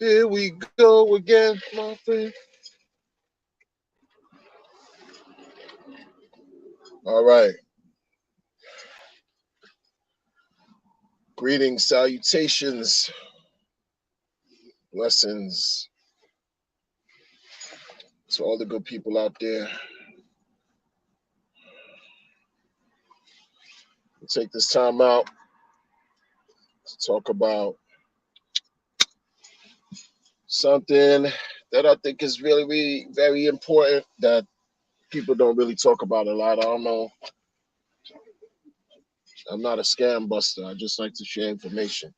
Here we go again, my friend. All right. Greetings, salutations, blessings to all the good people out there. We'll take this time out to talk about something that I think is really, really very important that people don't really talk about a lot. I don't know. I'm not a scam buster. I just like to share information,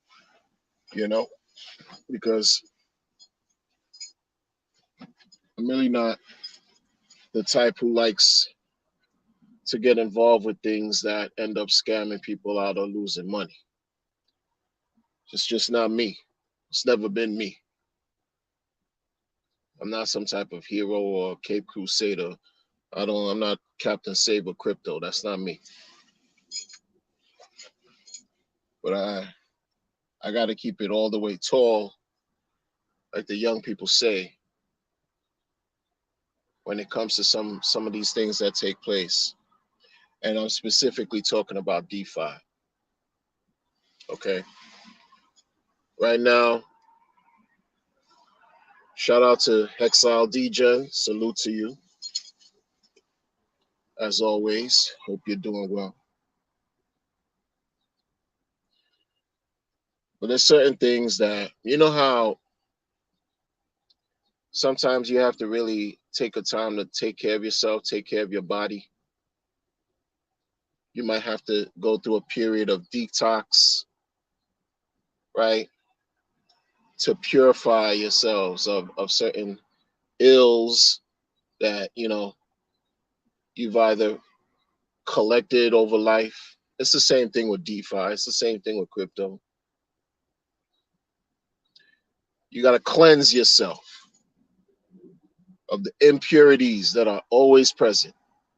you know, because I'm really not the type who likes to get involved with things that end up scamming people out or losing money. It's just not me. It's never been me. I'm not some type of hero or Cape Crusader. I'm not Captain Saber Crypto. That's not me. But I got to keep it all the way tall, like the young people say, when it comes to some of these things that take place. And I'm specifically talking about DeFi. Okay. Right now, shout out to Hexile Degen. Salute to you. As always, hope you're doing well. But there's certain things that, you know how sometimes you have to really take a time to take care of yourself, take care of your body. You might have to go through a period of detox, right? To purify yourselves of certain ills that, you've either collected over life. It's the same thing with DeFi. It's the same thing with crypto. You got to cleanse yourself of the impurities that are always present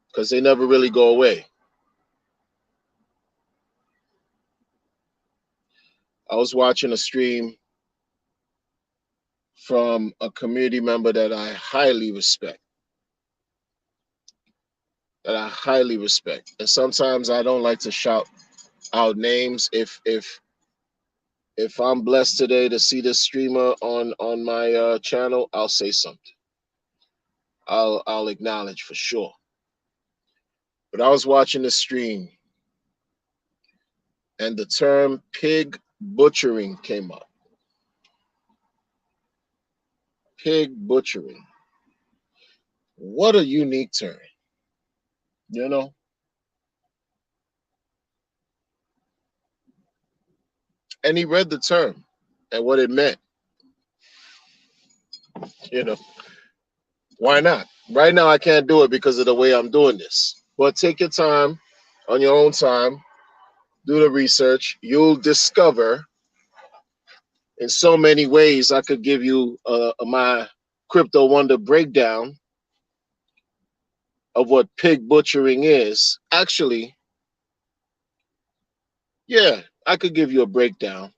because they never really go away. I was watching a stream from a community member that I highly respect. And sometimes I don't like to shout out names. If I'm blessed today to see this streamer on my channel, I'll say something. I'll acknowledge for sure. But I was watching the stream and the term pig butchering came up. Pig butchering. What a unique term, you know? And he read the term and what it meant. You know, why not? Right now, I can't do it because of the way I'm doing this. But take your time on your own time, do the research. You'll discover in so many ways. I could give you my crypto wonder breakdown of what pig butchering is. Actually, yeah, I could give you a breakdown,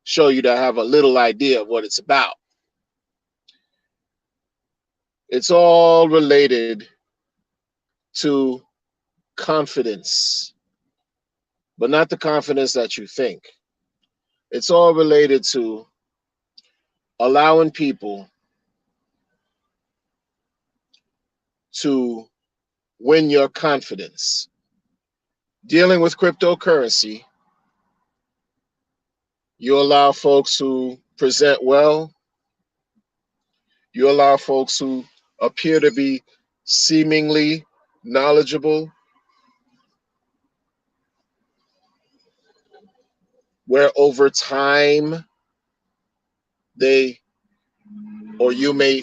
show you that I have a little idea of what it's about. It's all related to confidence, but not the confidence that you think. It's all related to allowing people to win your confidence. Dealing with cryptocurrency, you allow folks who present well, you allow folks who appear to be seemingly knowledgeable, where over time they or you may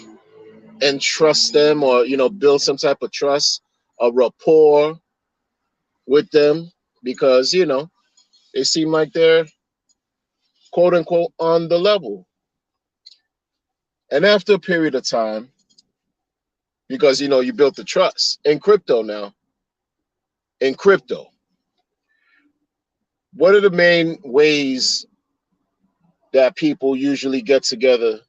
entrust them or build some type of trust, a rapport with them because they seem like they're quote unquote on the level. And after a period of time, because you built the trust in crypto now, what are the main ways that people usually get together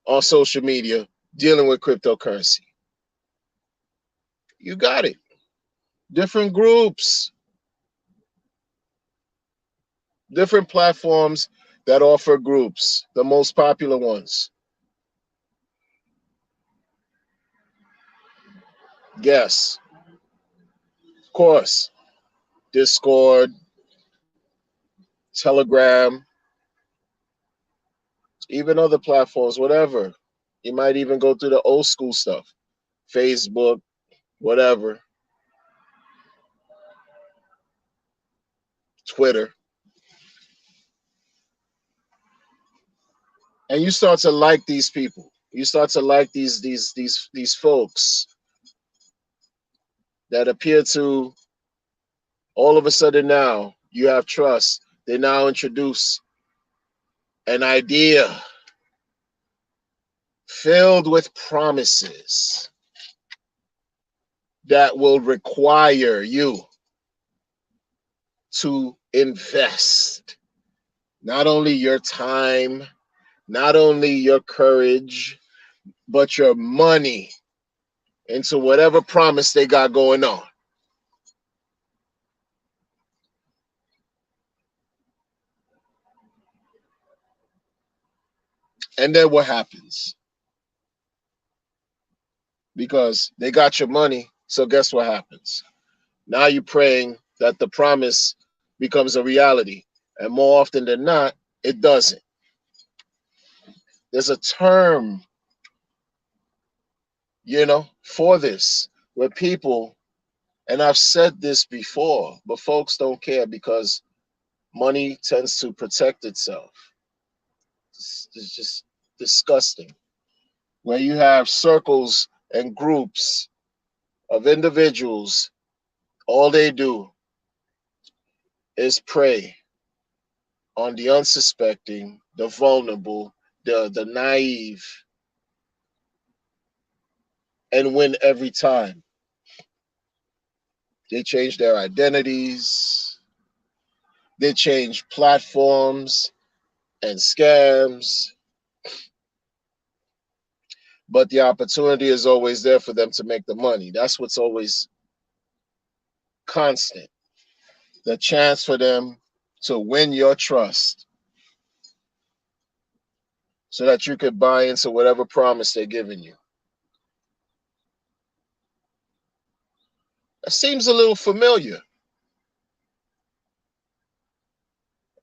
on social media dealing with cryptocurrency. You got it. Different groups, different platforms that offer groups, the most popular ones. Yes, of course. Discord, Telegram, even other platforms, whatever. You might even go through the old school stuff, Facebook, whatever, Twitter. And you start to like these people. You start to like these folks that appear to all of a sudden now you have trust. They now introduce an idea filled with promises that will require you to invest not only your time, not only your courage, but your money into whatever promise they got going on. And then what happens? Because they got your money, so guess what happens? Now you're praying that the promise becomes a reality. And more often than not, it doesn't. There's a term, for this, where people, and I've said this before, but folks don't care because money tends to protect itself. It's just disgusting. Where you have circles and groups of individuals, all they do is prey on the unsuspecting, the vulnerable, the naive, and win every time. They change their identities, they change platforms and scams, but the opportunity is always there for them to make the money. That's what's always constant. The chance for them to win your trust so that you could buy into whatever promise they're giving you. That seems a little familiar.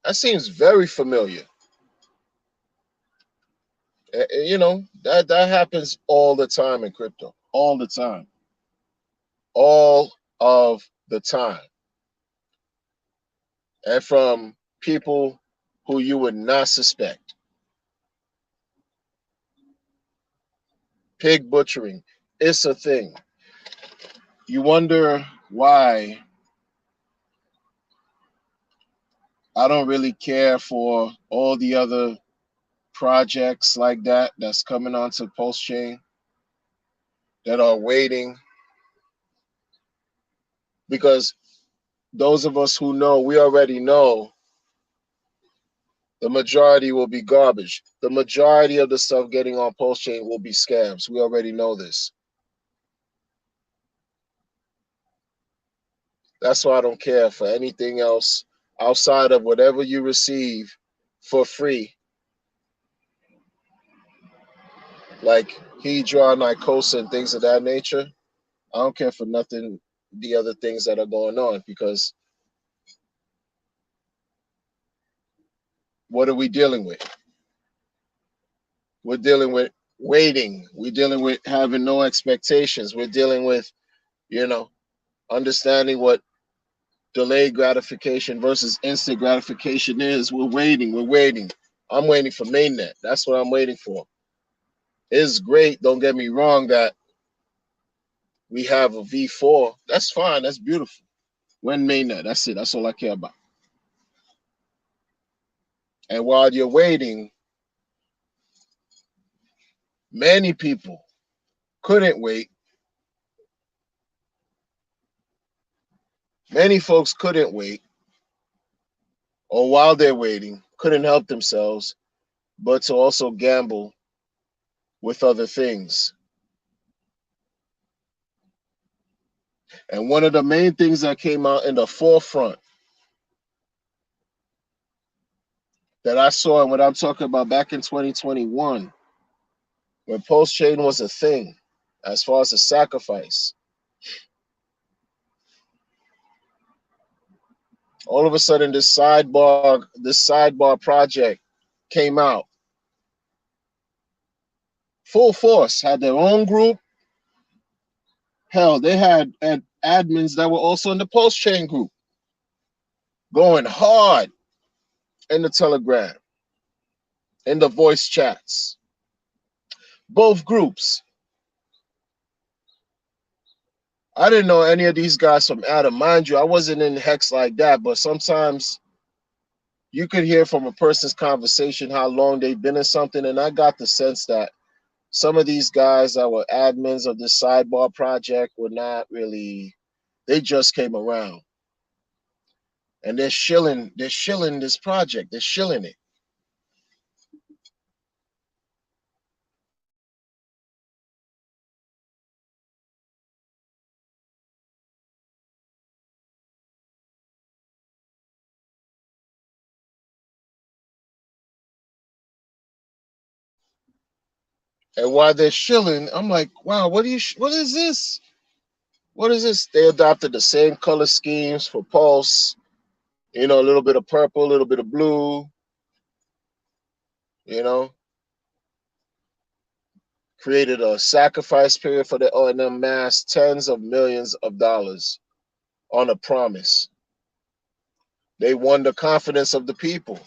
That seems very familiar. That happens all the time in crypto. All the time. All of the time. And from people who you would not suspect. Pig butchering. It's a thing. You wonder why I don't really care for all the other projects like that's coming onto Post Chain that are waiting, because those of us who know, we already know the majority will be garbage. The majority of the stuff getting on Post Chain will be scams. We already know this. That's why I don't care for anything else outside of whatever you receive for free, like Hedron, Nicosa, and things of that nature. I don't care for nothing, the other things that are going on, because what are we dealing with? We're dealing with waiting. We're dealing with having no expectations. We're dealing with, understanding what delayed gratification versus instant gratification is. We're waiting. We're waiting. I'm waiting for mainnet. That's what I'm waiting for. It's great. Don't get me wrong that we have a V4. That's fine. That's beautiful. When mainnet. That's it. That's all I care about. And while you're waiting, many people couldn't wait. Many folks couldn't wait, or while they're waiting, couldn't help themselves but to also gamble with other things. And one of the main things that came out in the forefront that I saw, and what I'm talking about back in 2021, when post chain was a thing, as far as a sacrifice, all of a sudden this sidebar project came out full force, had their own group. Hell, they had admins that were also in the post chain group going hard in the Telegram, in the voice chats, both groups. I didn't know any of these guys from Adam. Mind you, I wasn't in Hex like that, but sometimes you could hear from a person's conversation how long they've been in something. And I got the sense that some of these guys that were admins of this sidebar project were not really, they just came around. And they're shilling this project. They're shilling it. And while they're shilling, I'm like, wow, what is this? What is this? They adopted the same color schemes for Pulse, a little bit of purple, a little bit of blue, you know, created a sacrifice period for the O&M mass, tens of millions of dollars on a promise. They won the confidence of the people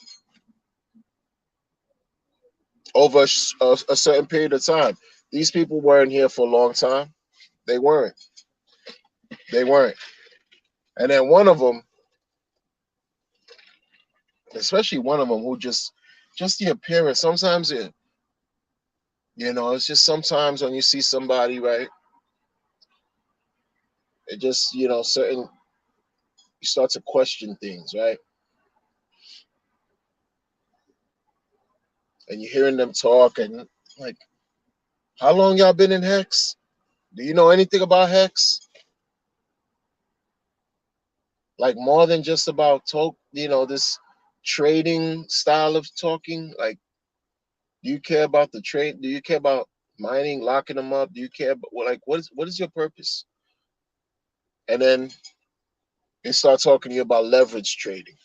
over a certain period of time. These people weren't here for a long time. They weren't. They weren't. And then one of them, especially one of them who just the appearance, sometimes it's just sometimes when you see somebody, right, it just, certain, you start to question things, right? And you're hearing them talk and like, how long y'all been in Hex? Do you know anything about Hex? Like more than just about talk, this trading style of talking? Like, do you care about the trade? Do you care about mining, locking them up? Do you care about, well, like, what is your purpose? And then they start talking to you about leverage trading.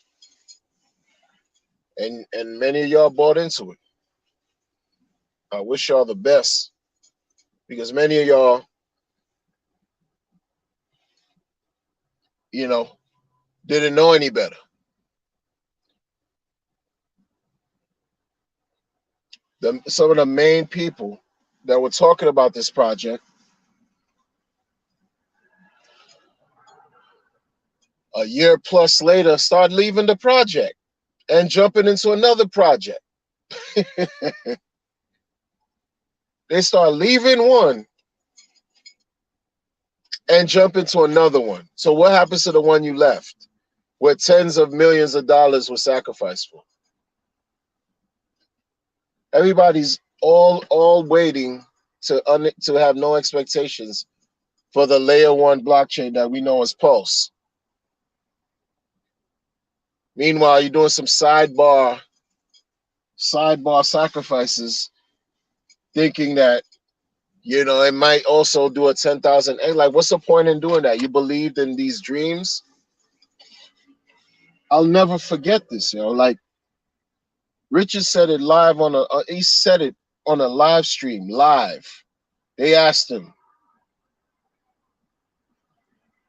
And many of y'all bought into it. I wish y'all the best because many of y'all, you know, didn't know any better. Some of the main people that were talking about this project a year plus later start leaving the project and jumping into another project. They start leaving one and jump into another one. So what happens to the one you left where tens of millions of dollars were sacrificed for? Everybody's all waiting to have no expectations for the layer one blockchain that we know as Pulse. Meanwhile, you're doing some sidebar sacrifices, thinking that it might also do a 10,000. Like, what's the point in doing that? You believed in these dreams. I'll never forget this. Like Richard said it live he said it on a live stream, live. They asked him.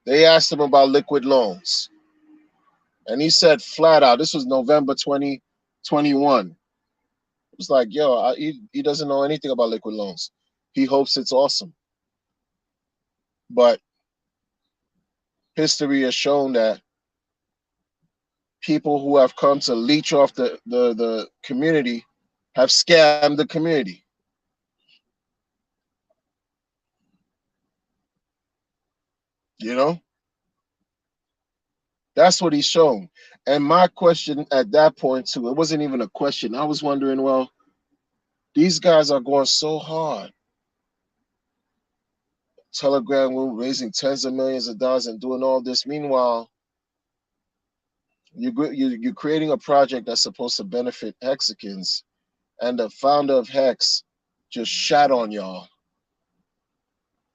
They asked him about liquid loans. And he said flat out, this was November 2021. It was like, yo, he doesn't know anything about liquid loans. He hopes it's awesome. But history has shown that people who have come to leech off the community have scammed the community. You know? That's what he's shown. And my question at that point too, it wasn't even a question. I was wondering, well, These guys are going so hard. Telegram room raising tens of millions of dollars and doing all this. Meanwhile, you're creating a project that's supposed to benefit Hexicans, and the founder of Hex just shat on y'all.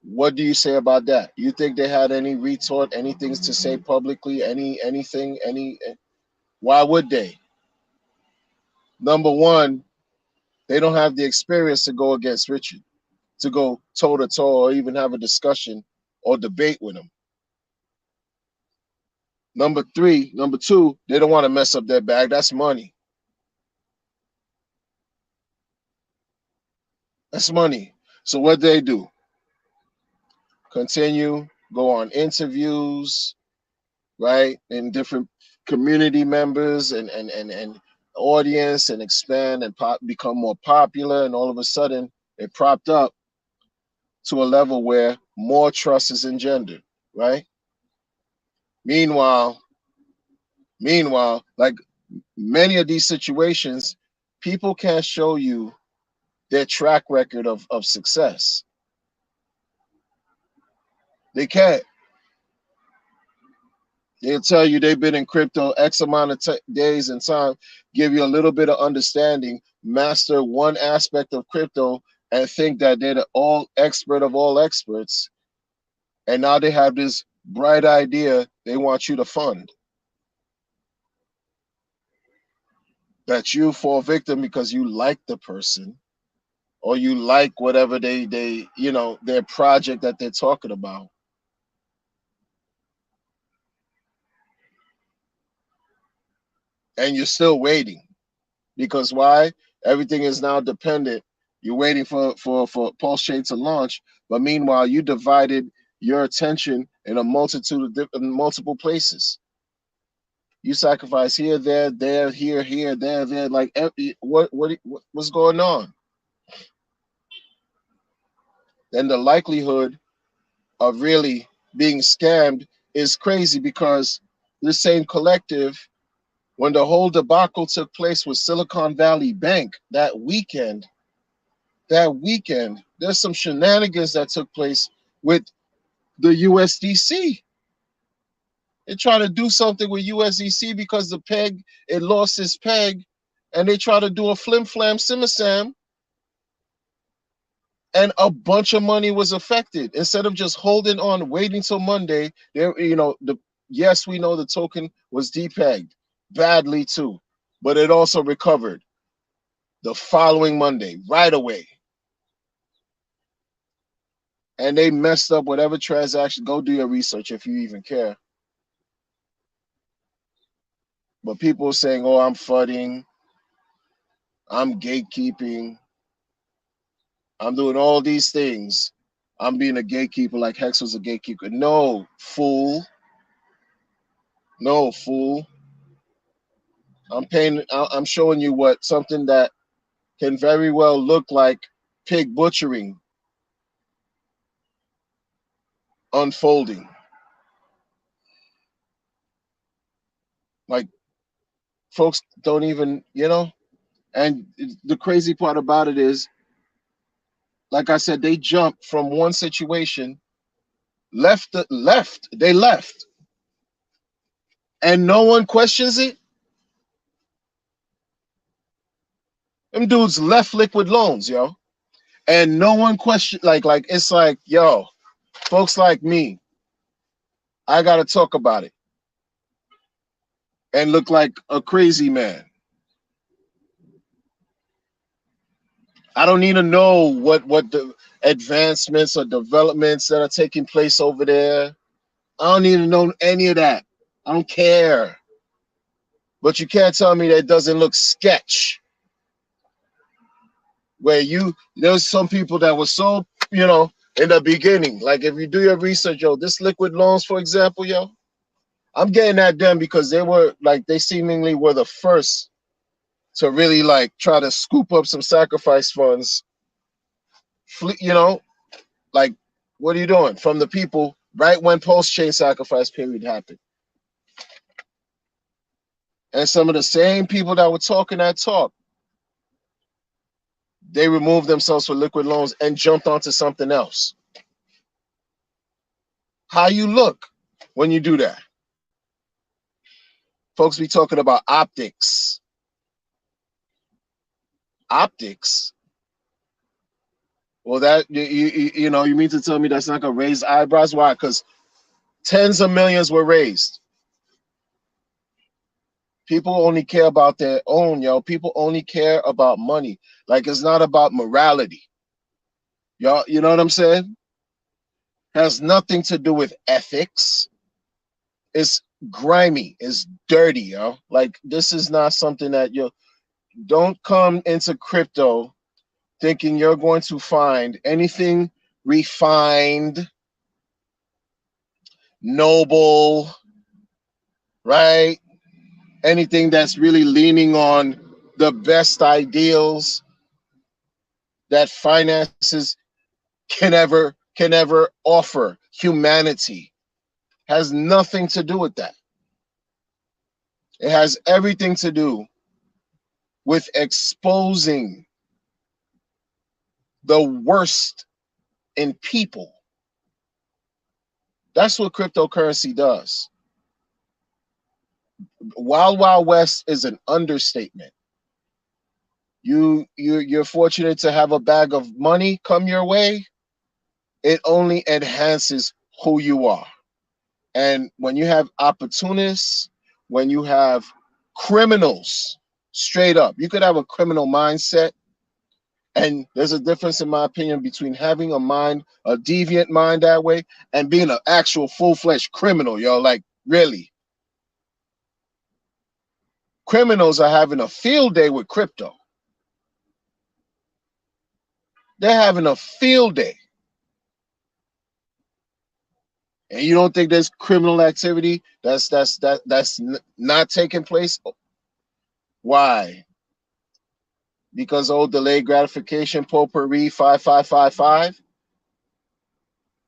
What do you say about that? You think they had any retort, anything to say publicly, anything, why would they? Number one, they don't have the experience to go against Richard, to go toe to toe or even have a discussion or debate with him. Number two, they don't want to mess up their bag. That's money. That's money. So what they do? Continue, go on interviews, right? And different community members and audience, and expand and become more popular. And all of a sudden, it propped up to a level where more trust is engendered, right? Meanwhile, like many of these situations, people can't show you their track record of success. They can't. They'll tell you they've been in crypto X amount of days and time, give you a little bit of understanding, master one aspect of crypto, and think that they're the all expert of all experts. And now they have this bright idea they want you to fund. That you fall victim because you like the person, or you like whatever they their project that they're talking about. And you're still waiting. Because why? Everything is now dependent. You're waiting for Pulse Chain to launch, but meanwhile you divided your attention in a multitude of multiple places. You sacrifice here, there, here, there. Like what's going on? Then the likelihood of really being scammed is crazy, because this same collective, when the whole debacle took place with Silicon Valley Bank that weekend, there's some shenanigans that took place with the USDC. They try to do something with USDC because the peg, it lost its peg, and they try to do a flim flam simmersam, and a bunch of money was affected. Instead of just holding on, waiting till Monday, yes, we know the token was depegged badly too, but it also recovered the following Monday right away. And they messed up whatever transaction. Go do your research if you even care. But people are saying, oh, I'm fudding, I'm gatekeeping, I'm doing all these things. I'm being a gatekeeper like Hex was a gatekeeper. No, fool. No, fool. I'm showing you what something that can very well look like pig butchering unfolding. Like, folks don't even, and the crazy part about it is, like I said, they jumped from one situation, they left, and no one questions it. Them dudes left Liquid Loans, yo, and no one question. Like it's like, yo, folks like me, I gotta talk about it and look like a crazy man. I don't need to know what the advancements or developments that are taking place over there. I don't need to know any of that. I don't care. But you can't tell me that it doesn't look sketch. Where there's some people that were so, in the beginning, like if you do your research, yo, this Liquid Loans, for example, yo, I'm getting at them because they seemingly were the first to really like try to scoop up some sacrifice funds. Like, what are you doing? From the people right when post-chain sacrifice period happened. And some of the same people that were talking that talk, They removed themselves from liquid loans and jumped onto something else. How you look when you do that? Folks be talking about optics. Optics? Well, that you know, you mean to tell me that's not gonna raise eyebrows? Why? Because tens of millions were raised. People only care about their own, yo. People only care about money. Like, it's not about morality. Y'all, you know what I'm saying? Has nothing to do with ethics. It's grimy. It's dirty, yo. Like, this is not something that you don't come into crypto thinking you're going to find anything refined, noble, right? Anything that's really leaning on the best ideals that finances can ever offer humanity. Has nothing to do with that. It has everything to do with exposing the worst in people. That's what cryptocurrency does. Wild Wild West is an understatement. You're fortunate to have a bag of money come your way. It only enhances who you are. And when you have opportunists, when you have criminals, straight up, you could have a criminal mindset. And there's a difference, in my opinion, between having a mind, a deviant mind that way, and being an actual full-fledged criminal, yo. Like, really. Criminals are having a field day with crypto. They're having a field day. And you don't think there's criminal activity that's not taking place? Why? Because old delayed gratification, potpourri, 5555.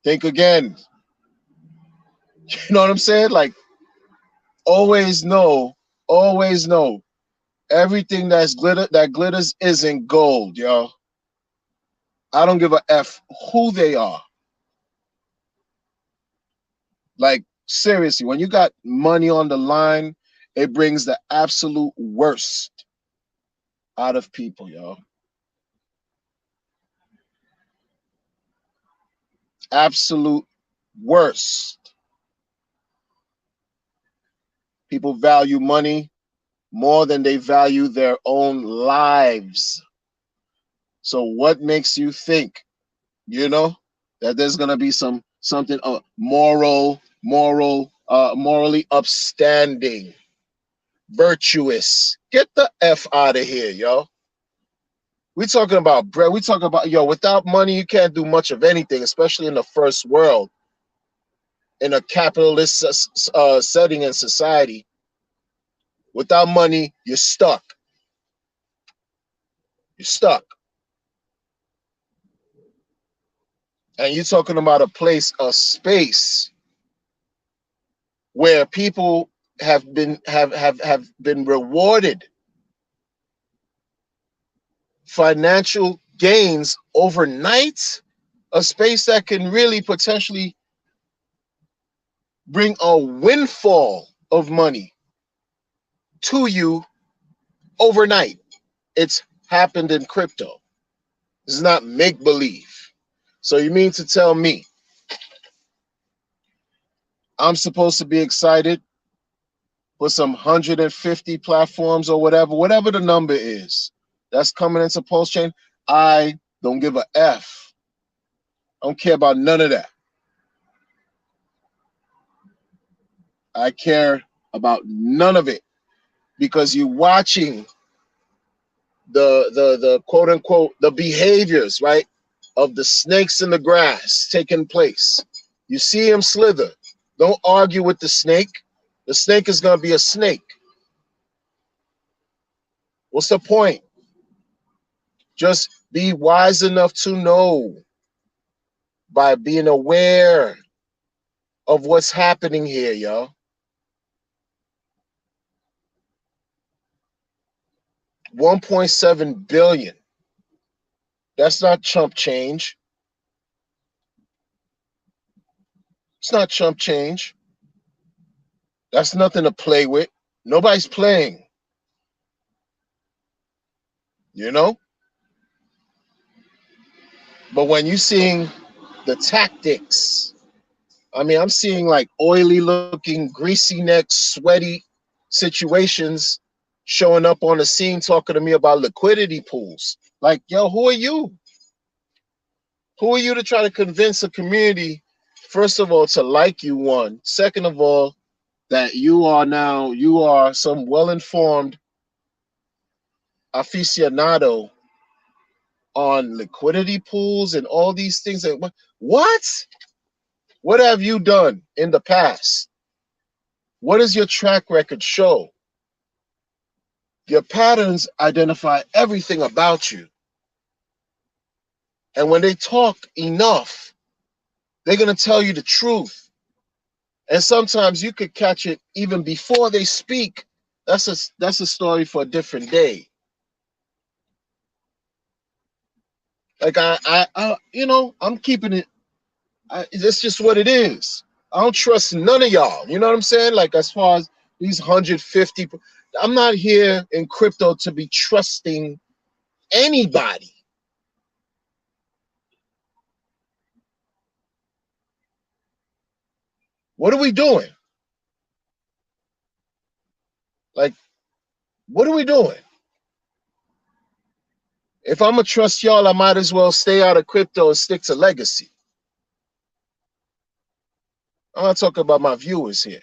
Think again. You know what I'm saying? Like, always know, everything that glitters isn't gold, yo. I don't give a F who they are. Like, seriously, when you got money on the line, it brings the absolute worst out of people, yo. Absolute worst. People value money more than they value their own lives. So what makes you think, you know, that there's gonna be something morally upstanding, virtuous? Get the F out of here, yo. We talking about bread. We talking about, yo, without money, you can't do much of anything, especially in the first world, in a capitalist setting in society. Without money, you're stuck. You're stuck. And you're talking about a place, a space where people have been rewarded financial gains overnight, a space that can really potentially bring a windfall of money to you overnight. It's happened in crypto. It's not make believe. So you mean to tell me I'm supposed to be excited for some 150 platforms or whatever the number is that's coming into Pulse Chain? I don't give a F. I don't care about none of that. I care about none of it, because you're watching the quote unquote the behaviors, right, of the snakes in the grass taking place. You see him slither. Don't argue with the snake. The snake is gonna be a snake. What's the point? Just be wise enough to know by being aware of what's happening here, yo. 1.7 billion That's not chump change. It's not chump change. That's nothing to play with. Nobody's playing, you know? But when you're seeing the tactics, I mean, I'm seeing like oily looking, greasy neck, sweaty situations showing up on the scene talking to me about liquidity pools. Like, yo, who are you? Who are you to try to convince a community, first of all, to like you, one? Second of all, that you are some well-informed aficionado on liquidity pools and all these things. What? What have you done in the past? What does your track record show? Your patterns identify everything about you. And when they talk enough, they're going to tell you the truth. And sometimes you could catch it even before they speak. That's a story for a different day. Like I'm keeping it. That's just what it is. I don't trust none of y'all. You know what I'm saying? Like as far as these 150, I'm not here in crypto to be trusting anybody. What are we doing? Like, what are we doing? If I'm gonna trust y'all, I might as well stay out of crypto and stick to legacy. I'm not talking about my viewers here.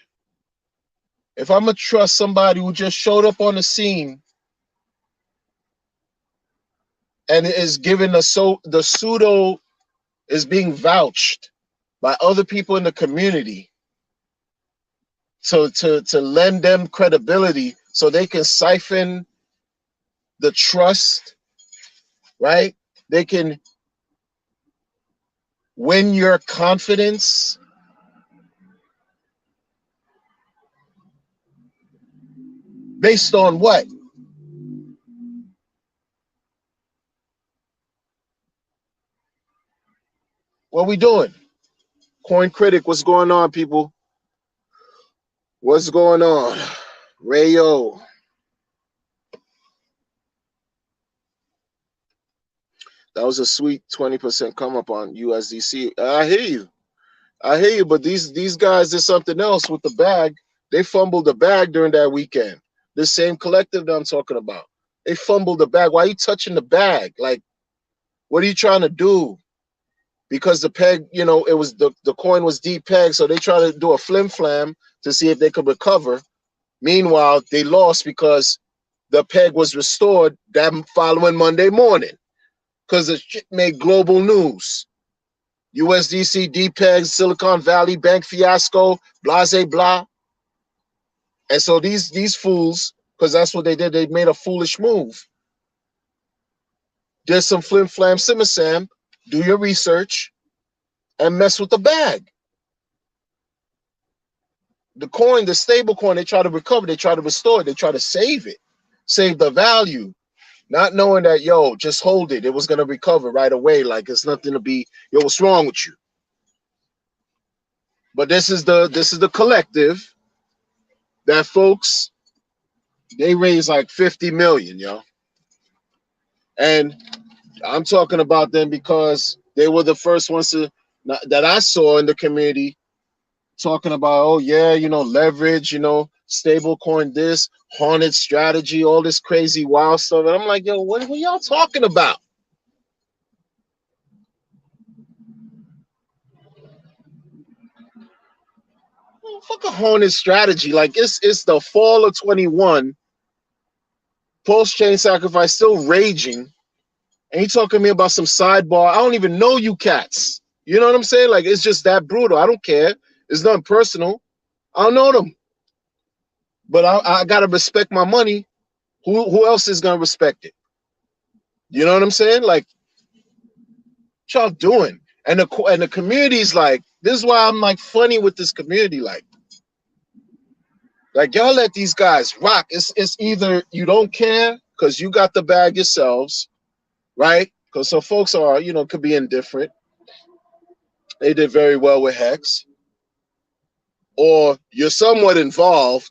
If I'm gonna trust somebody who just showed up on the scene and is given the pseudo is being vouched by other people in the community to lend them credibility so they can siphon the trust, right? They can win your confidence. Based on what? What we doing? Coin Critic, what's going on, people? What's going on? Rayo. That was a sweet 20% come up on USDC. I hear you, but these guys did something else with the bag. They fumbled the bag during that weekend. The same collective that I'm talking about. They fumbled the bag. Why are you touching the bag? Like, what are you trying to do? Because the peg, it was the coin was deep peg, so they try to do a flim flam to see if they could recover. Meanwhile, they lost because the peg was restored that following Monday morning because the shit made global news. USDC, DPEG, Silicon Valley Bank fiasco, blase blah. And so these fools, because that's what they did, they made a foolish move. Did some flim flam simmer sam, do your research, and mess with the bag. The coin, the stable coin, they try to recover, they try to restore it, they try to save it, save the value, not knowing that, yo, just hold it. It was going to recover right away. Like it's nothing to be, yo, what's wrong with you? But this is the collective that folks, they raised like 50 million, yo. And I'm talking about them because they were the first ones that I saw in the community talking about, oh yeah, leverage, stable coin, this haunted strategy, all this crazy wild stuff. And I'm like, yo, what are y'all talking about? Fuck a haunted strategy. Like it's the fall of 21, post chain sacrifice still raging, and you talking to me about some sidebar. I don't even know you cats. You know what I'm saying? Like it's just that brutal. I don't care. It's nothing personal. I don't know them, but I gotta respect my money. Who else is gonna respect it? You know what I'm saying? Like, what y'all doing? And the community's like, this is why I'm like funny with this community. Like y'all let these guys rock. It's either you don't care because you got the bag yourselves, right? Because some folks are, could be indifferent. They did very well with Hex. Or you're somewhat involved,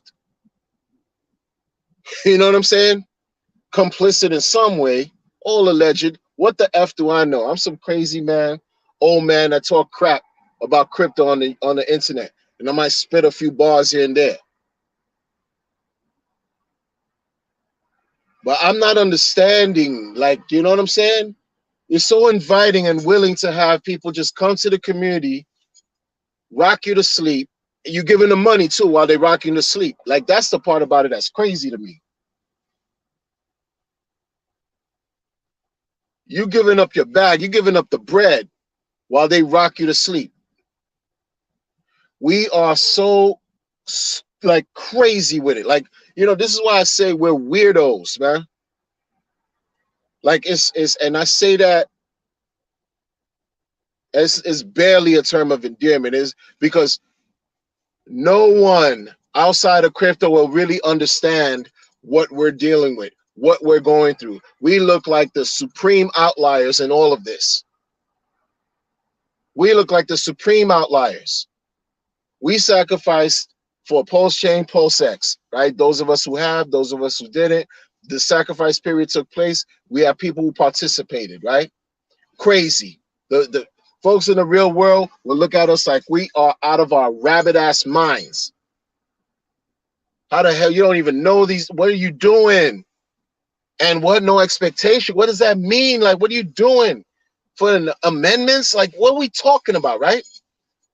you know what I'm saying? Complicit in some way, all alleged. What the F do I know? I'm some crazy man, old man that talk crap about crypto on the internet. And I might spit a few bars here and there. But I'm not understanding, like, you know what I'm saying? You're so inviting and willing to have people just come to the community, rock you to sleep. You're giving them money too while they're rocking to sleep. Like, that's the part about it that's crazy to me. You giving up your bag, you giving up the bread while they rock you to sleep. We are so like crazy with it. Like, this is why I say we're weirdos, man. Like it's and I say that it's barely a term of endearment, is because no one outside of crypto will really understand what we're dealing with, what we're going through. We look like the supreme outliers in all of this. We look like the supreme outliers. We sacrificed for post-chain, post-X, right? Those of us who have, those of us who didn't. The sacrifice period took place. We have people who participated, right? Crazy. The folks in the real world will look at us like we are out of our rabbit-ass minds. How the hell? You don't even know these. What are you doing? And what? No expectation. What does that mean? Like, what are you doing? For an amendments? Like, what are we talking about, right?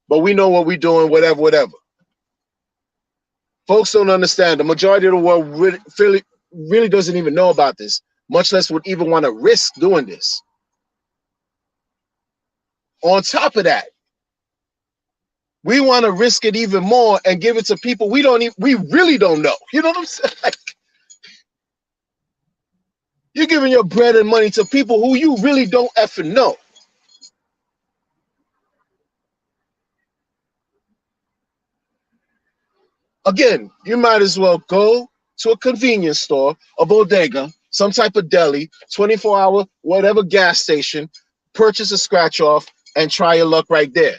But we know what we're doing, whatever. Folks don't understand. The majority of the world really doesn't even know about this, much less would even want to risk doing this. On top of that, we want to risk it even more and give it to people we really don't know. You know what I'm saying? Like, you're giving your bread and money to people who you really don't effing know. Again, you might as well go to a convenience store, a bodega, some type of deli, 24-hour, whatever gas station, purchase a scratch off and try your luck right there.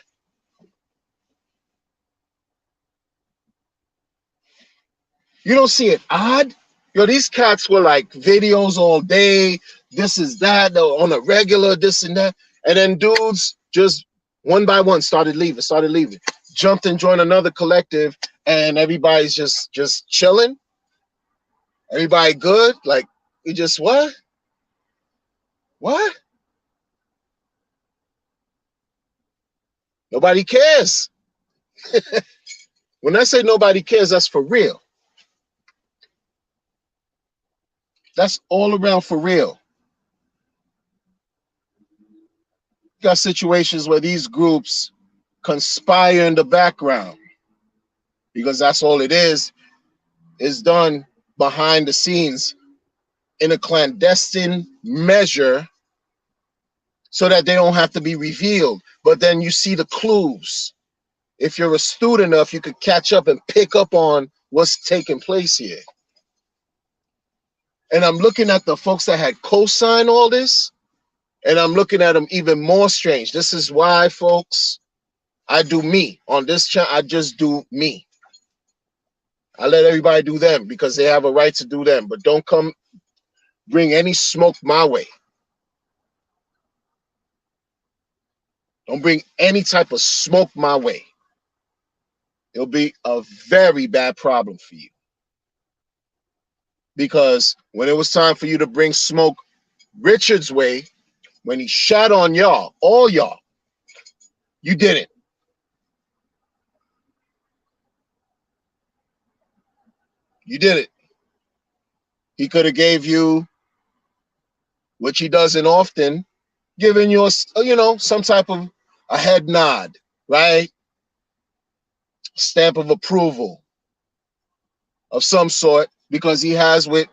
You don't see it odd? These cats were like videos all day, this is that, on a regular, this and that. And then dudes just one by one started leaving, jumped and joined another collective, and everybody's just chilling. Everybody good? Like, you just what? What? Nobody cares. When I say nobody cares, that's for real. That's all around for real. You got situations where these groups conspire in the background, because that's all it is. It's done behind the scenes in a clandestine measure so that they don't have to be revealed. But then you see the clues. If you're astute enough, you could catch up and pick up on what's taking place here. And I'm looking at the folks that had co-signed all this, and I'm looking at them even more strange. This is why, folks, I do me. On this channel, I just do me. I let everybody do them because they have a right to do them. But don't come bring any smoke my way. Don't bring any type of smoke my way. It'll be a very bad problem for you. Because when it was time for you to bring smoke Richard's way, when he shot on y'all, all y'all, you didn't. You did it. He could have gave you, which he doesn't often, giving you, some type of a head nod, right? Stamp of approval of some sort, because he has with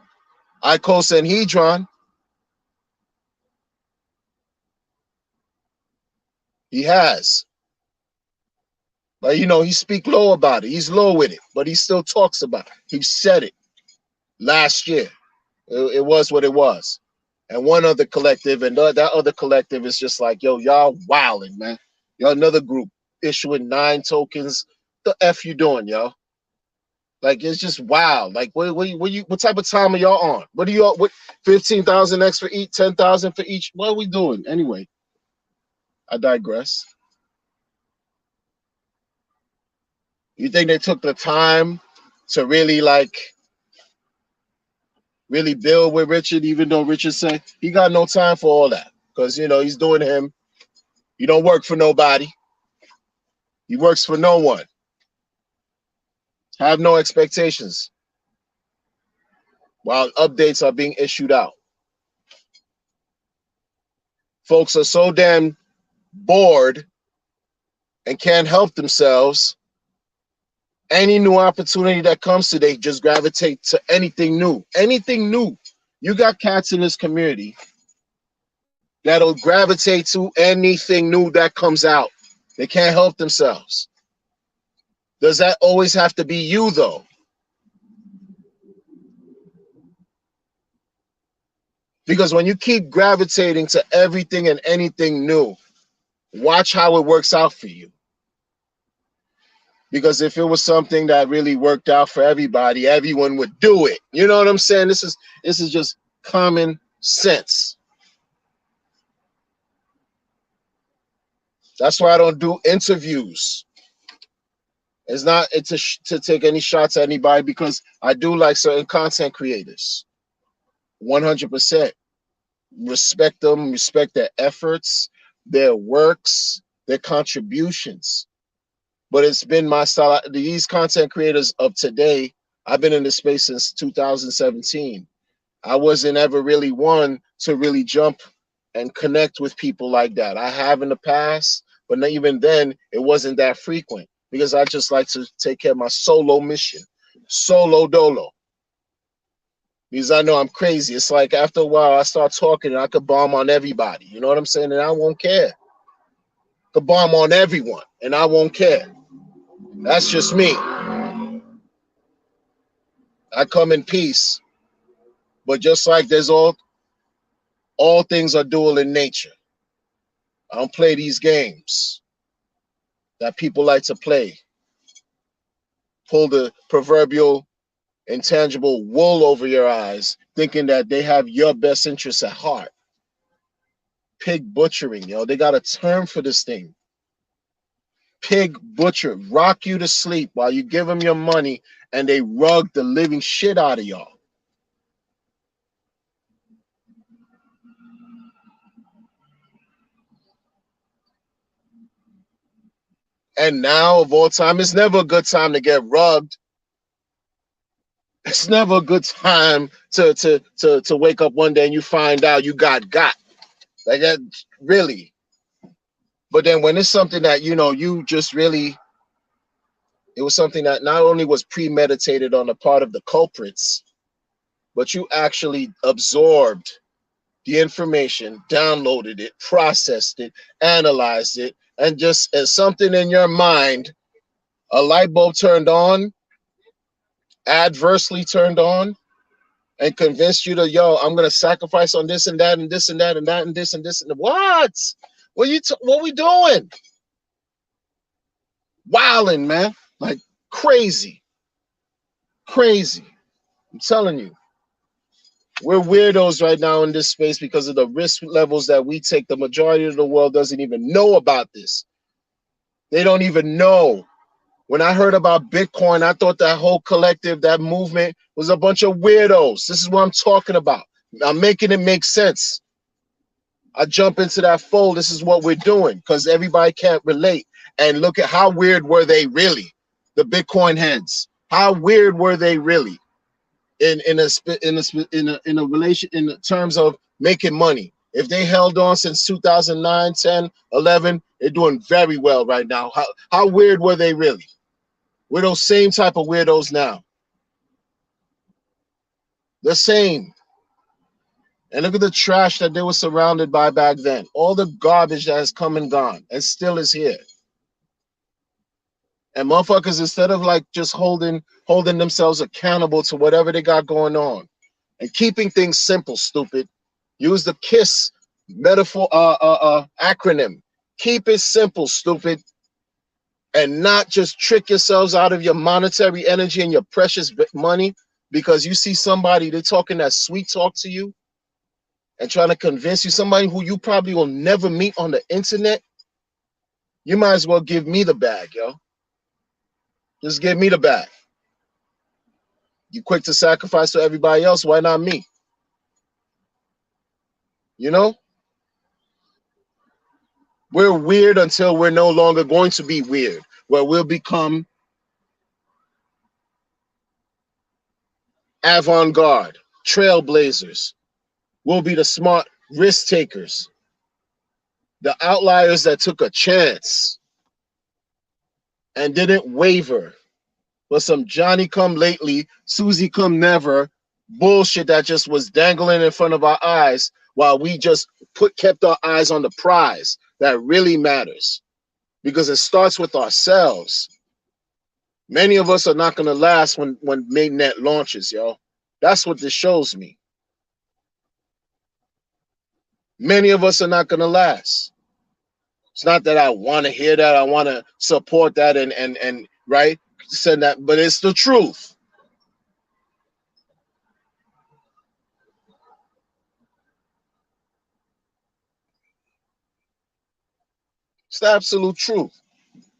Icos and Hedron. He has. But, he speak low about it. He's low with it, but he still talks about it. He said it last year. It was what it was. and one other collective, and that other collective is just like, yo, y'all wilding, man. Y'all another group issuing 9 tokens. The F you doing, yo? Like, it's just wild. Like, what type of time are y'all on? What are y'all, what, 15,000 X for each, 10,000 for each? What are we doing? Anyway, I digress. You think they took the time to really, like, really build with Richard, even though Richard said he got no time for all that? Because, you know, he's doing him. He don't work for nobody. He works for no one. Have no expectations while updates are being issued out. Folks are so damn bored and can't help themselves. Any new opportunity that comes to, they just gravitate to anything new. Anything new. You got cats in this community that'll gravitate to anything new that comes out. They can't help themselves. Does that always have to be you, though? Because when you keep gravitating to everything and anything new, watch how it works out for you. Because if it was something that really worked out for everybody, everyone would do it. You know what I'm saying? This is just common sense. That's why I don't do interviews. It's not to take any shots at anybody, because I do like certain content creators. 100%. Respect them, respect their efforts, their works, their contributions. But it's been my style. These content creators of today, I've been in this space since 2017. I wasn't ever really one to really jump and connect with people like that. I have in the past, but not even then, it wasn't that frequent, because I just like to take care of my solo mission, solo dolo. Because I know I'm crazy. It's like after a while, I start talking and I could bomb on everybody. You know what I'm saying? And I won't care. I could bomb on everyone and I won't care. That's just me. I come in peace. But just like there's all things are dual in nature. I don't play these games that people like to play. Pull the proverbial intangible wool over your eyes, thinking that they have your best interests at heart. Pig butchering, yo. They got a term for this thing. Pig butcher, rock you to sleep while you give them your money, and they rug the living shit out of y'all. And now, of all time, it's never a good time to get rugged. It's never a good time to wake up one day and you find out you got. Like that, really. But then when it's something that, you know, you just really, it was something that not only was premeditated on the part of the culprits, but you actually absorbed the information, downloaded it, processed it, analyzed it, and just as something in your mind, a light bulb turned on, adversely turned on, and convinced you to, yo, I'm gonna sacrifice on this and that and this and that and that and this and this and what? What we doing? Wilding, man, like crazy. I'm telling you, we're weirdos right now in this space because of the risk levels that we take. The majority of the world doesn't even know about this. They don't even know. When I heard about Bitcoin, I thought that whole collective, that movement was a bunch of weirdos. This is what I'm talking about. I'm making it make sense. I jump into that fold. This is what we're doing because everybody can't relate. And look at how weird were they really, the Bitcoin heads. How weird were they really in a relation in terms of making money? If they held on since 2009, 10, 11, they're doing very well right now. How weird were they really? We're those same type of weirdos now. The same. And look at the trash that they were surrounded by back then. All the garbage that has come and gone and still is here. And motherfuckers, instead of like just holding themselves accountable to whatever they got going on and keeping things simple, stupid. Use the KISS metaphor acronym. Keep it simple, stupid, and not just trick yourselves out of your monetary energy and your precious money because you see somebody, they're talking that sweet talk to you and trying to convince you, somebody who you probably will never meet on the internet. You might as well give me the bag, yo. Just give me the bag. You quick to sacrifice for everybody else, why not me? You know? We're weird until we're no longer going to be weird, where we'll become avant-garde, trailblazers. We'll be the smart risk takers, the outliers that took a chance and didn't waver. But some Johnny come lately, Susie come never bullshit that just was dangling in front of our eyes while we just kept our eyes on the prize that really matters, because it starts with ourselves. Many of us are not going to last when mainnet launches, yo. That's what this shows me. Many of us are not going to last. It's not that I want to hear that, I want to support that and right, send that, but it's the truth. It's the absolute truth.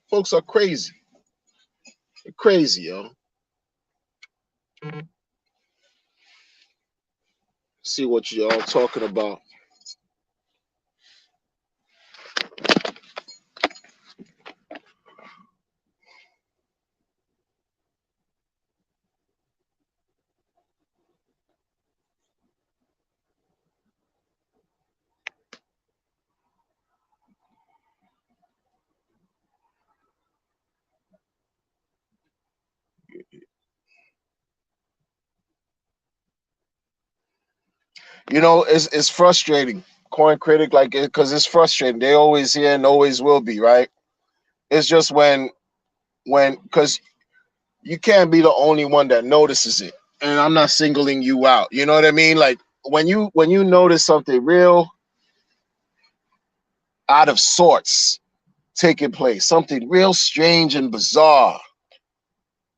Folks are crazy. They're crazy, yo. See what y'all talking about. You know, it's frustrating. Coin critic, like, because it's frustrating. They always here and always will be, right? It's just when because you can't be the only one that notices it. And I'm not singling you out. You know what I mean? Like when you notice something real out of sorts taking place, something real strange and bizarre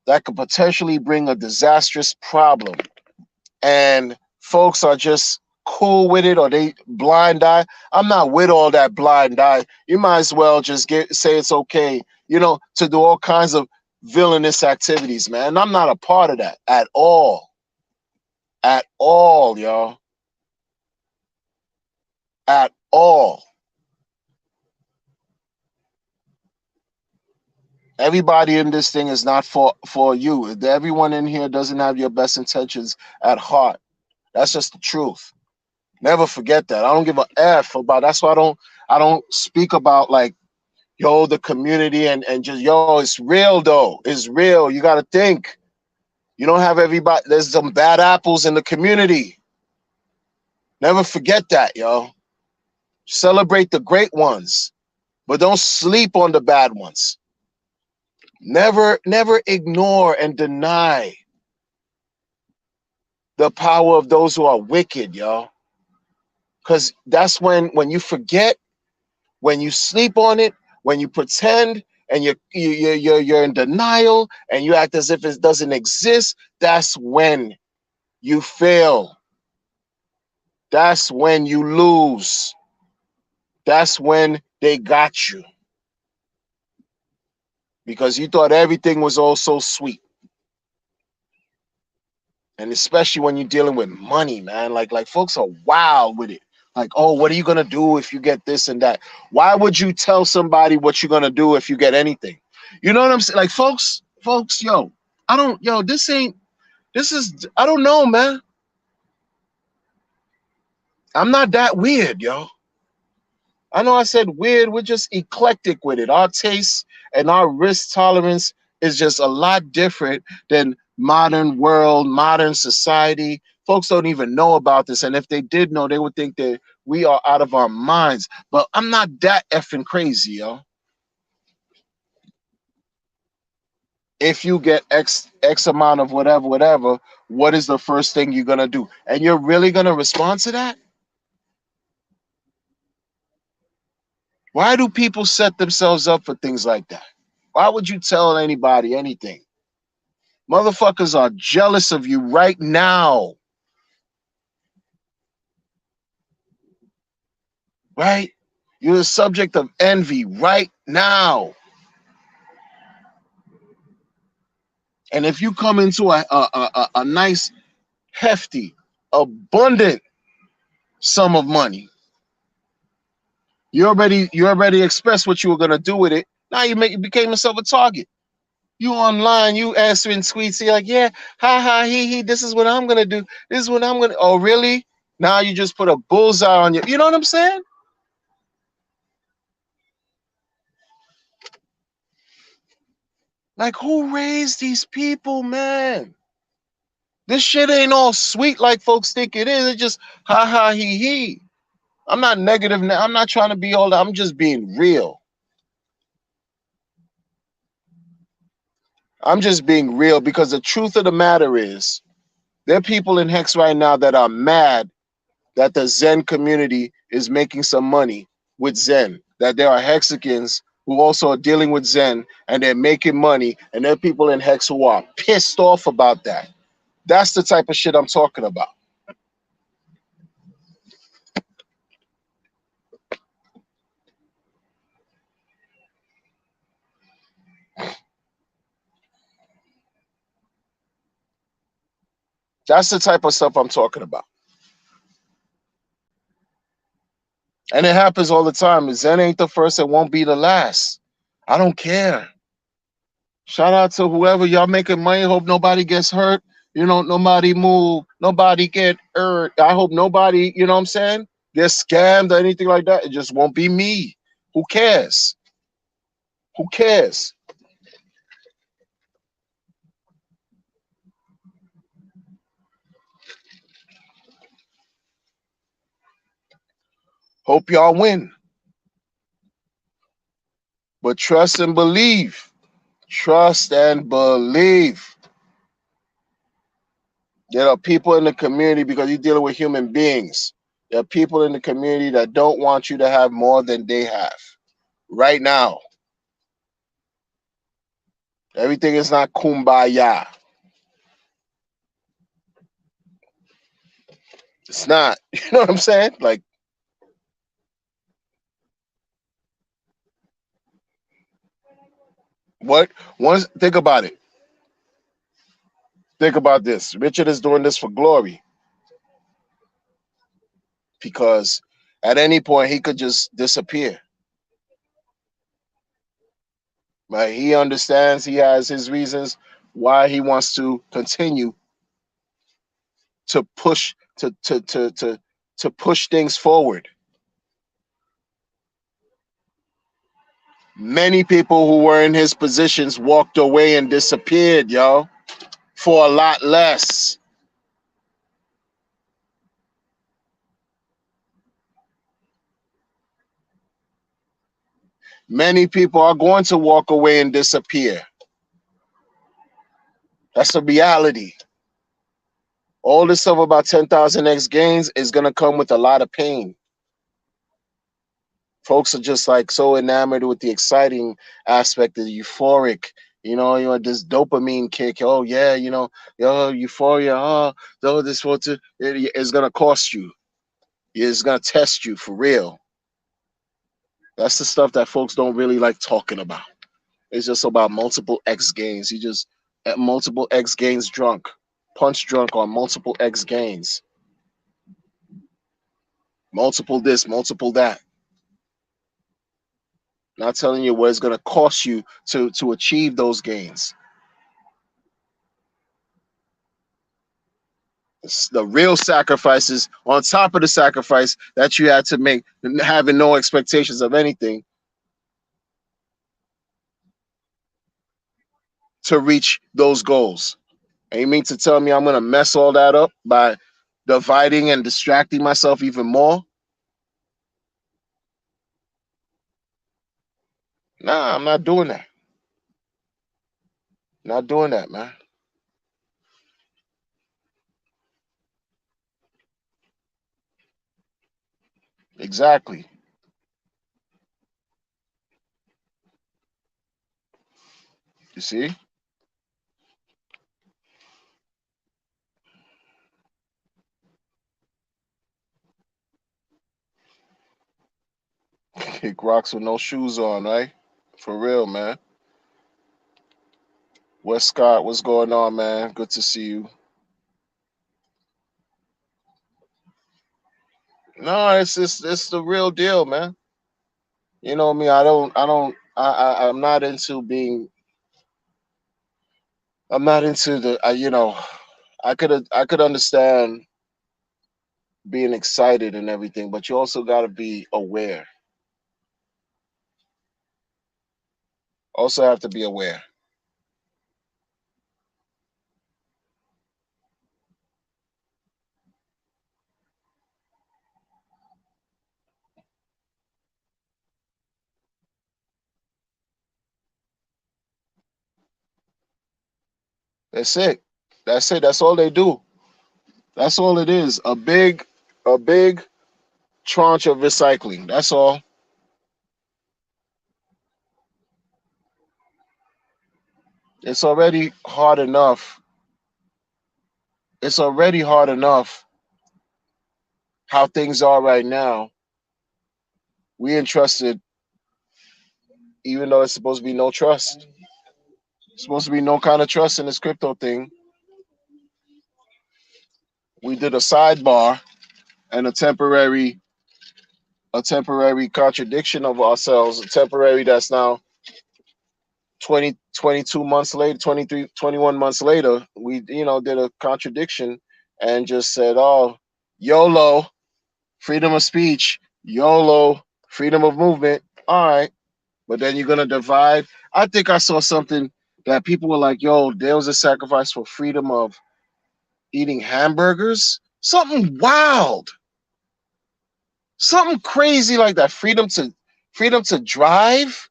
that could potentially bring a disastrous problem, and folks are just cool with it, or they blind eye. I'm not with all that blind eye. You might as well just say it's okay, to do all kinds of villainous activities, man. I'm not a part of that at all. At all, y'all. At all. Everybody in this thing is not for you. Everyone in here doesn't have your best intentions at heart. That's just the truth. Never forget that. I don't give a F about. That's why I don't speak about, like, yo, the community and just, yo, it's real though. It's real. You gotta think. You don't have everybody. There's some bad apples in the community. Never forget that, yo. Celebrate the great ones, but don't sleep on the bad ones. Never ignore and deny the power of those who are wicked, yo. Because that's when you forget, when you sleep on it, when you pretend and you're in denial and you act as if it doesn't exist, that's when you fail. That's when you lose. That's when they got you. Because you thought everything was all so sweet. And especially when you're dealing with money, man. Like folks are wild with it. Like, oh, what are you gonna do if you get this and that? Why would you tell somebody what you're gonna do if you get anything? You know what I'm saying? Like, folks, yo, I don't know, man. I'm not that weird, yo. I know I said weird, we're just eclectic with it. Our taste and our risk tolerance is just a lot different than modern world, modern society. Folks don't even know about this. And if they did know, they would think that we are out of our minds. But I'm not that effing crazy, yo. If you get X amount of whatever, what is the first thing you're gonna do? And you're really gonna respond to that? Why do people set themselves up for things like that? Why would you tell anybody anything? Motherfuckers are jealous of you right now, right? You're the subject of envy right now. And if you come into a nice, hefty, abundant sum of money, you already expressed what you were gonna do with it. Now you became yourself a target. You online, you answering tweets, you're like, yeah, ha ha, he, this is what I'm gonna do. This is what I'm gonna. Oh, really? Now you just put a bullseye on you. You know what I'm saying? Like, who raised these people, man? This shit ain't all sweet like folks think it is. It's just ha ha he. I'm not negative now. I'm not trying to be all that. I'm just being real. I'm just being real because the truth of the matter is there are people in Hex right now that are mad that the Zen community is making some money with Zen. That there are Hexicans who also are dealing with Zen and they're making money, and there are people in Hex who are pissed off about that. That's the type of shit I'm talking about. That's the type of stuff I'm talking about. And it happens all the time. Zen ain't the first, it won't be the last. I don't care. Shout out to whoever y'all making money. Hope nobody gets hurt. You know, nobody move, nobody get hurt. I hope nobody, you know what I'm saying, gets scammed or anything like that. It just won't be me. Who cares? Who cares? Hope y'all win. But trust and believe. Trust and believe. There are people in the community because you're dealing with human beings. There are people in the community that don't want you to have more than they have right now. Everything is not kumbaya. It's not. You know what I'm saying? Like, what? Once, think about it. Think about this. Richard is doing this for glory because at any point he could just disappear. Right? He understands. He has his reasons why he wants to continue to push to push things forward. Many people who were in his positions walked away and disappeared, yo, for a lot less. Many people are going to walk away and disappear. That's a reality. All this stuff about 10,000x gains is going to come with a lot of pain. Folks are just like so enamored with the exciting aspect of the euphoric, you know, this dopamine kick. Oh yeah, yo, euphoria. Oh, though this what it's gonna cost you. It's gonna test you for real. That's the stuff that folks don't really like talking about. It's just about multiple X gains. You just at multiple X gains drunk, punch drunk on multiple X gains, multiple this, multiple that. Not telling you what it's going to cost you to achieve those gains. It's the real sacrifices on top of the sacrifice that you had to make, having no expectations of anything to reach those goals. And you mean to tell me I'm going to mess all that up by dividing and distracting myself even more? Nah, I'm not doing that. Not doing that, man. Exactly. You see? Kick rocks with no shoes on, right? For real, man. West Scott, what's going on, man? Good to see you. No, it's the real deal, man. You know me, I'm not into being I'm not into I could understand being excited and everything, but you also got to be aware. Also have to be aware. That's it. That's it. That's all they do. That's all it is. A big tranche of recycling. That's all. It's already hard enough. It's already hard enough how things are right now. We entrusted, even though it's supposed to be no trust. It's supposed to be no kind of trust in this crypto thing. We did a sidebar and a temporary contradiction of ourselves, a temporary that's now 20, 22 months later, 23, 21 months later, we, did a contradiction and just said, oh, YOLO, freedom of speech, YOLO, freedom of movement. All right. But then you're going to divide. I think I saw something that people were like, yo, there was a sacrifice for freedom of eating hamburgers. Something wild. Something crazy like that. Freedom to drive.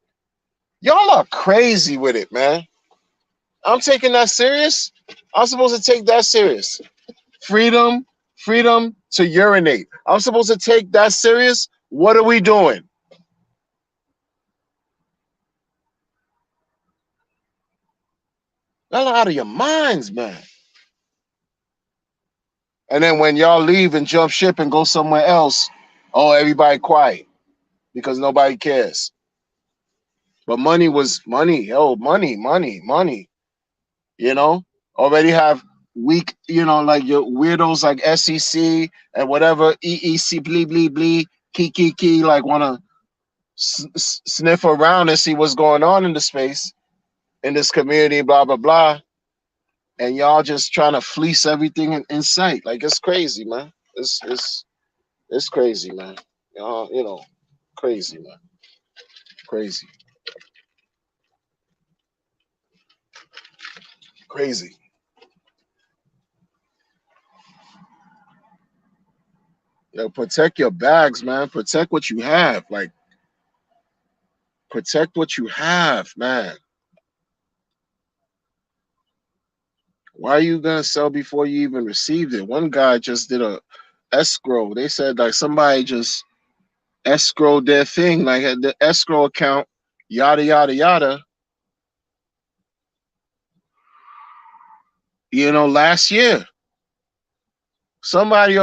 Y'all are crazy with it, man. I'm taking that serious. I'm supposed to take that serious. Freedom, freedom to urinate. I'm supposed to take that serious. What are we doing? Y'all are out of your minds, man. And then when y'all leave and jump ship and go somewhere else, oh, everybody quiet because nobody cares. But money was money. Oh, money, money, money. You know, already have weak, like your weirdos like SEC and whatever EEC, blee, blee, blee, key, like want to sniff around and see what's going on in the space, in this community, blah, blah, blah. And y'all just trying to fleece everything in sight. Like, it's crazy, man. It's crazy, man. Crazy, man. Crazy. Crazy. Protect your bags, man. Protect what you have. Like, protect what you have, man. Why are you gonna sell before you even received it? One guy just did a escrow. They said like somebody just escrowed their thing, like had the escrow account, yada yada yada. Last year. Somebody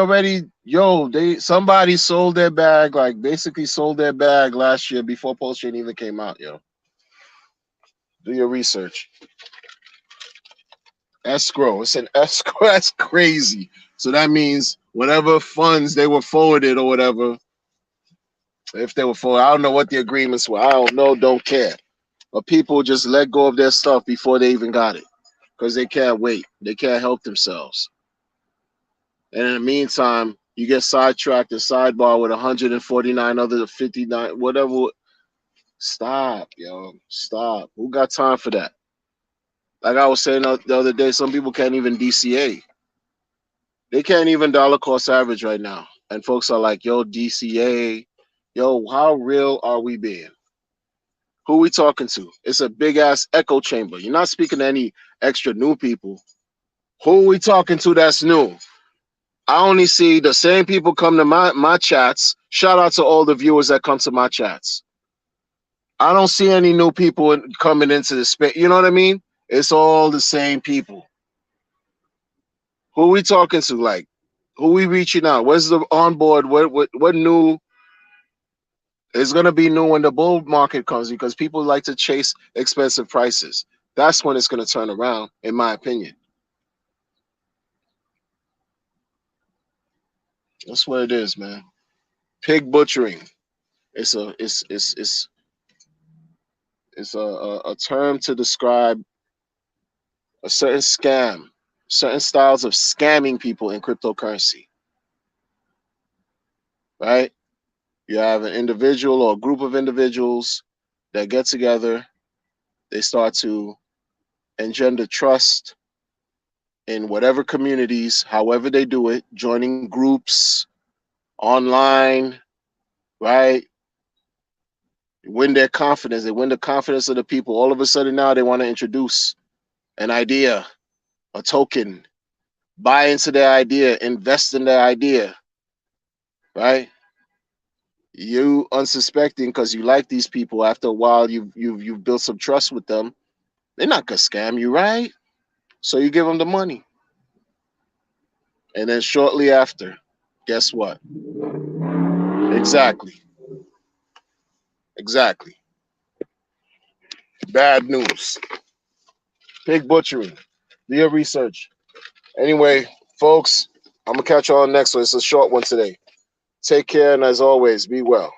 sold their bag, like basically sold their bag last year before Post Chain even came out, yo. Do your research. Escrow. It's an escrow. That's crazy. So that means whatever funds they were forwarded or whatever, if they were forwarded, I don't know what the agreements were. I don't know, don't care. But people just let go of their stuff before they even got it because they can't wait. They can't help themselves. And in the meantime, you get sidetracked and sidebar with 149 other 59, whatever. Stop, yo. Stop. Who got time for that? Like I was saying the other day, some people can't even DCA. They can't even dollar cost average right now. And folks are like, yo, DCA. Yo, how real are we being? Who we talking to? It's a big ass echo chamber. You're not speaking to any extra new people. Who we talking to that's new? I only see the same people come to my chats. Shout out to all the viewers that come to my chats. I don't see any new people coming into the space. You know what I mean? It's all the same people. Who we talking to? Like, who we reaching out? Where's the onboard? What new is gonna be new when the bull market comes? Because people like to chase expensive prices. That's when it's gonna turn around, in my opinion. That's what it is, man. Pig butchering. It's a term to describe a certain scam, certain styles of scamming people in cryptocurrency, right? You have an individual or a group of individuals that get together, they start to engender trust in whatever communities, however they do it, joining groups, online, right? Win their confidence, they win the confidence of the people. All of a sudden now they want to introduce an idea, a token, buy into their idea, invest in their idea, right? You unsuspecting because you like these people. After a while, you've built some trust with them. They're not gonna scam you, right? So you give them the money, and then shortly after, guess what? Exactly, exactly. Bad news. Pig butchery. Do your research. Anyway, folks, I'm gonna catch you on next one. It's a short one today. Take care, and as always, be well.